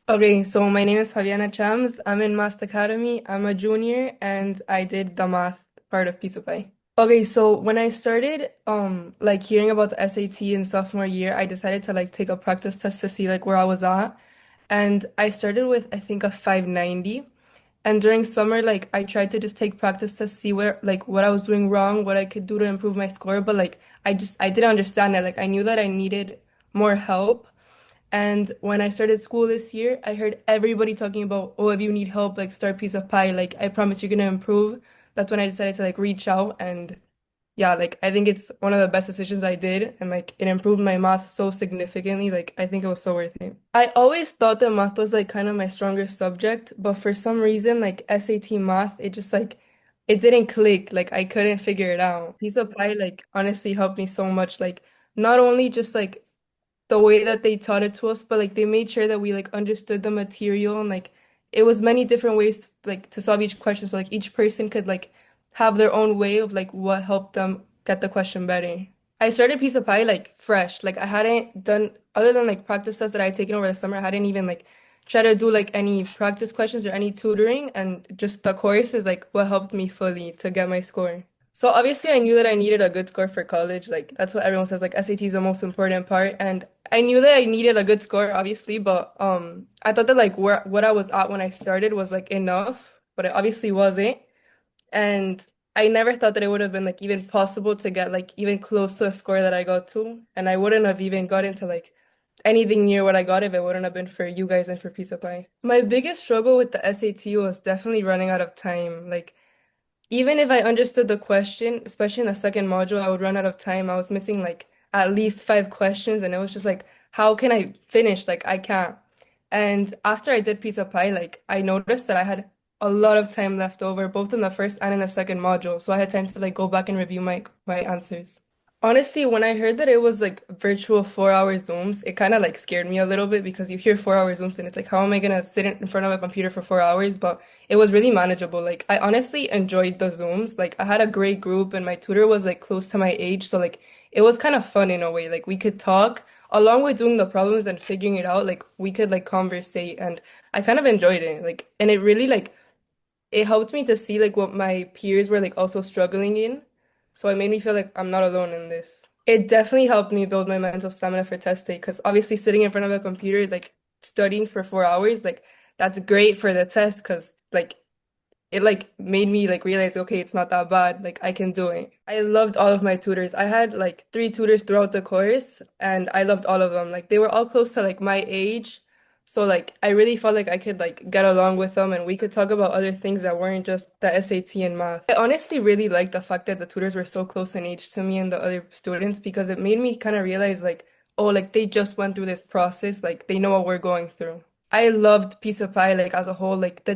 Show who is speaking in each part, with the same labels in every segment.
Speaker 1: Okay, so my name is Fabiana Chams. I'm in Math Academy. I'm a junior and I did the math part of Piece of Pie. Okay, so when I started like hearing about the SAT in sophomore year, I decided to like take a practice test to see like where I was at. And I started with I think a 590. And during summer, like I tried to just take practice to see where like what I was doing wrong, what I could do to improve my score, but like I didn't understand it. Like I knew that I needed more help. And when I started school this year, I heard everybody talking about, oh, if you need help, like start Piece of Pie. Like I promise you're gonna improve. That's when I decided to like reach out and yeah, like I think it's one of the best decisions I did and like it improved my math so significantly. Like I think it was so worth it. I always thought that math was like kind of my strongest subject, but for some reason, like SAT math, it just like it didn't click. Like I couldn't figure it out. Piece of Pie like honestly helped me so much. Like not only just like the way that they taught it to us, but like they made sure that we like understood the material and like it was many different ways like to solve each question. So like each person could like have their own way of like what helped them get the question better. I started Piece of Pie like fresh. Like I hadn't done other than like practice tests that I had taken over the summer, I hadn't even like tried to do like any practice questions or any tutoring and just the course is like what helped me fully to get my score. So obviously I knew that I needed a good score for college. Like that's what everyone says, like SAT is the most important part. And I knew that I needed a good score, obviously, but I thought that like where what I was at when I started was like enough, but it obviously wasn't. And I never thought that it would have been like even possible to get like even close to a score that I got to. And I wouldn't have even gotten to like anything near what I got if it wouldn't have been for you guys and for Peace of Pie. My biggest struggle with the SAT was definitely running out of time. Like even if I understood the question, especially in the second module, I would run out of time. I was missing like at least five questions, and it was just like, how can I finish? Like, I can't. And after I did Piece of Pie, like, I noticed that I had a lot of time left over, both in the first and in the second module. So I had time to like go back and review my answers. Honestly, when I heard that it was like virtual 4 hour Zooms, it kind of like scared me a little bit because you hear 4 hour Zooms and it's like, how am I gonna sit in front of a computer for 4 hours? But it was really manageable. Like, I honestly enjoyed the Zooms. Like, I had a great group and my tutor was like close to my age. So, like, it was kind of fun in a way. Like, we could talk along with doing the problems and figuring it out. Like, we could like conversate and I kind of enjoyed it. Like, and it really like it helped me to see like what my peers were like also struggling in. So it made me feel like I'm not alone in this. It definitely helped me build my mental stamina for test day because obviously sitting in front of a computer, like studying for 4 hours, like that's great for the test because like it like made me like realize, okay, it's not that bad. Like I can do it. I loved all of my tutors. I had like three tutors throughout the course and I loved all of them. Like they were all close to like my age. So like I really felt like I could like get along with them and we could talk about other things that weren't just the SAT and math. I honestly really liked the fact that the tutors were so close in age to me and the other students because it made me kind of realize like, oh, like they just went through this process, like they know what we're going through. I loved Piece of Pie like as a whole, like the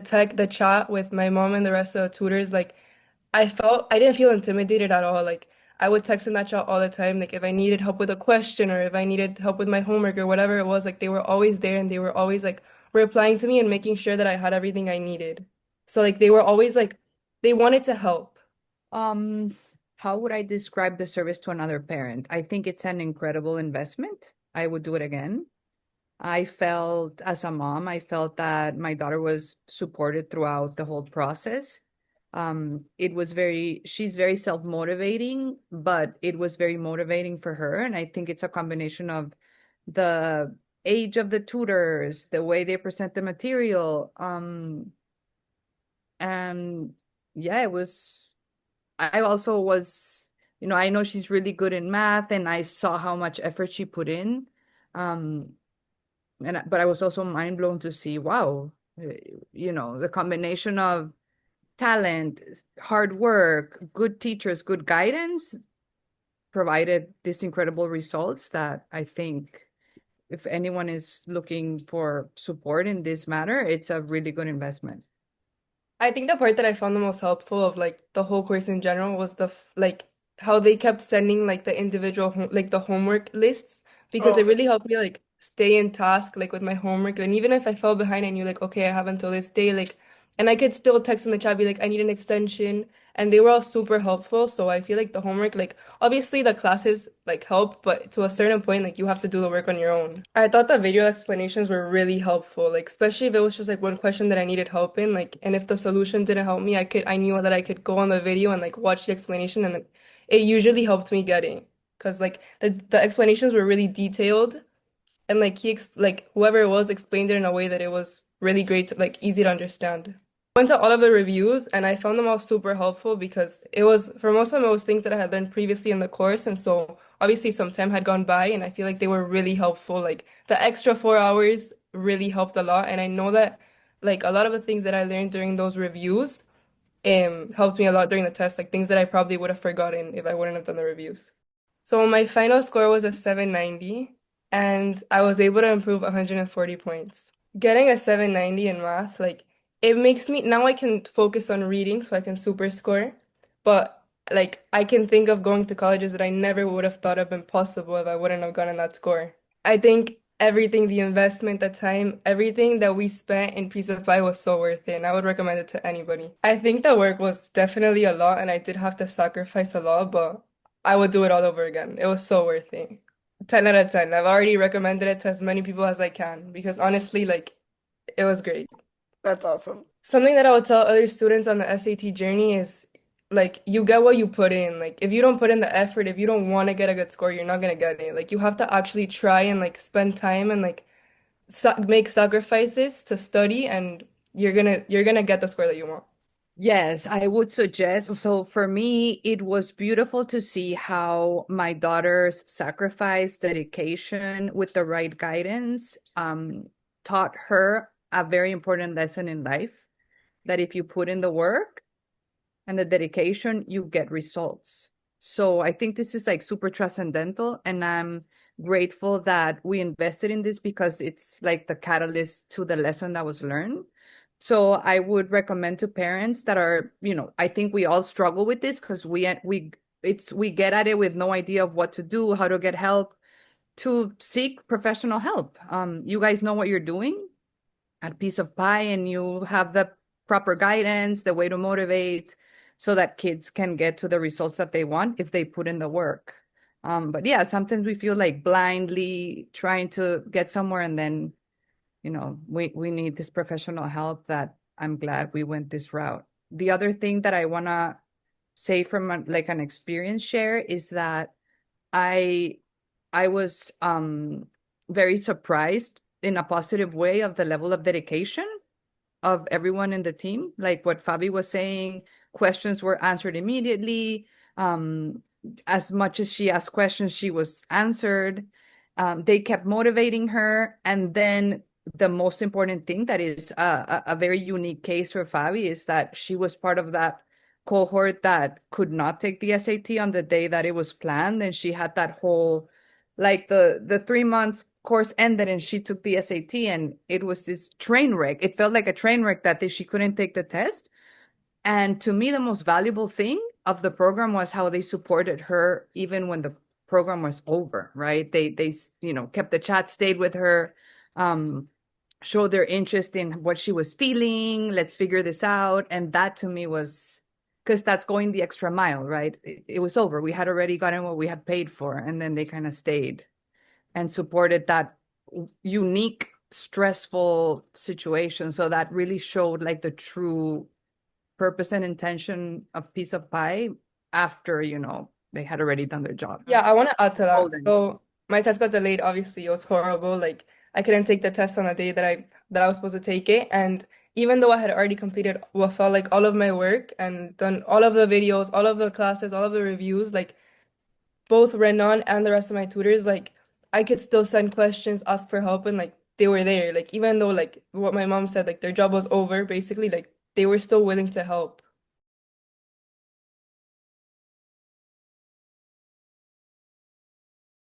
Speaker 1: chat with my mom and the rest of the tutors, like I didn't feel intimidated at all. Like I would text in that chat all the time, like if I needed help with a question or if I needed help with my homework or whatever it was, like they were always there and they were always like replying to me and making sure that I had everything I needed. So like they were always like they wanted to help.
Speaker 2: Um, how would I describe the service to another parent? I think it's an incredible investment. I would do it again. I felt, as a mom, I felt that my daughter was supported throughout the whole process. She's very self-motivating, but it was very motivating for her. And I think it's a combination of the age of the tutors, the way they present the material. And yeah, I also was, I know she's really good in math and I saw how much effort she put in. Um, but I was also mind blown to see, wow, the combination of talent, hard work, good teachers, good guidance provided these incredible results that I think if anyone is looking for support in this matter, it's a really good investment.
Speaker 1: I think the part that I found the most helpful of like the whole course in general was like how they kept sending like the individual like the homework lists because it really helped me like stay in task like with my homework and even if I fell behind I knew like okay I have until this day like And I could still text in the chat, be like, I need an extension. And they were all super helpful. So I feel like the homework, like, obviously the classes like help, but to a certain point, like, you have to do the work on your own. I thought the video explanations were really helpful, like, especially if it was just like one question that I needed help in, like, and if the solution didn't help me, I knew that I could go on the video and like watch the explanation, and then it usually helped me get it. Because like the explanations were really detailed, and like like whoever it was explained it in a way that it was really great to, like easy to understand. Went to all of the reviews and I found them all super helpful because it was for most of them it was things that I had learned previously in the course, and so obviously some time had gone by and I feel like they were really helpful. Like the extra 4 hours really helped a lot, and I know that like a lot of the things that I learned during those reviews helped me a lot during the test, like things that I probably would have forgotten if I wouldn't have done the reviews. So my final score was a 790, and I was able to improve 140 points. Getting a 790 in math, like it makes me now I can focus on reading so I can super score, but like I can think of going to colleges that I never would have thought of been possible if I wouldn't have gotten that score. I think everything, the investment, the time, everything that we spent in Piece of Pie was so worth it, and I would recommend it to anybody. I think the work was definitely a lot, and I did have to sacrifice a lot, but I would do it all over again. It was so worth it. 10 out of 10. I've already recommended it to as many people as I can because honestly, like, it was great. That's awesome. Something that I would tell other students on the SAT journey is like you get what you put in. Like if you don't put in the effort, if you don't want to get a good score, you're not gonna get it. Like you have to actually try and like spend time and like make sacrifices to study, and you're gonna get the score that you want.
Speaker 2: Yes, I would suggest. So for me, it was beautiful to see how my daughter's sacrifice, dedication with the right guidance, taught her a very important lesson in life, that if you put in the work and the dedication, you get results. So I think this is like super transcendental, and I'm grateful that we invested in this because it's like the catalyst to the lesson that was learned. So I would recommend to parents that are, I think we all struggle with this because we get at it with no idea of what to do, how to get help, to seek professional help. You guys know what you're doing at Piece of Pie, and you have the proper guidance, the way to motivate so that kids can get to the results that they want if they put in the work. But yeah, sometimes we feel like blindly trying to get somewhere, and then, we need this professional help that I'm glad we went this route. The other thing that I want to say from like an experience share is that I I was very surprised in a positive way of the level of dedication of everyone in the team. Like what Fabi was saying, questions were answered immediately. Um, as much as she asked questions, she was answered. They kept motivating her. And then the most important thing that is a very unique case for Fabi is that she was part of that cohort that could not take the SAT on the day that it was planned. And she had that whole, like the 3 months course ended and she took the SAT, and it was this train wreck. It felt like a train wreck that day she couldn't take the test. And to me, the most valuable thing of the program was how they supported her even when the program was over, right? They kept the chat, stayed with her, um, showed their interest in what she was feeling. Let's figure this out. And that to me was because that's going the extra mile, right? It was over. We had already gotten what we had paid for, and then they kind of stayed and supported that unique, stressful situation. So that really showed like the true purpose and intention of Piece of Pie after, they had already done their job.
Speaker 1: Yeah, I want to add to that.
Speaker 2: Golden.
Speaker 1: So my test got delayed. Obviously, it was horrible. Like I couldn't take the test on the day that I was supposed to take it. And even though I had already completed what felt like all of my work and done all of the videos, all of the classes, all of the reviews, like both Renan and the rest of my tutors, like I could still send questions, ask for help, and like they were there. Like even though like what my mom said, like their job was over, basically, like they were still willing to help.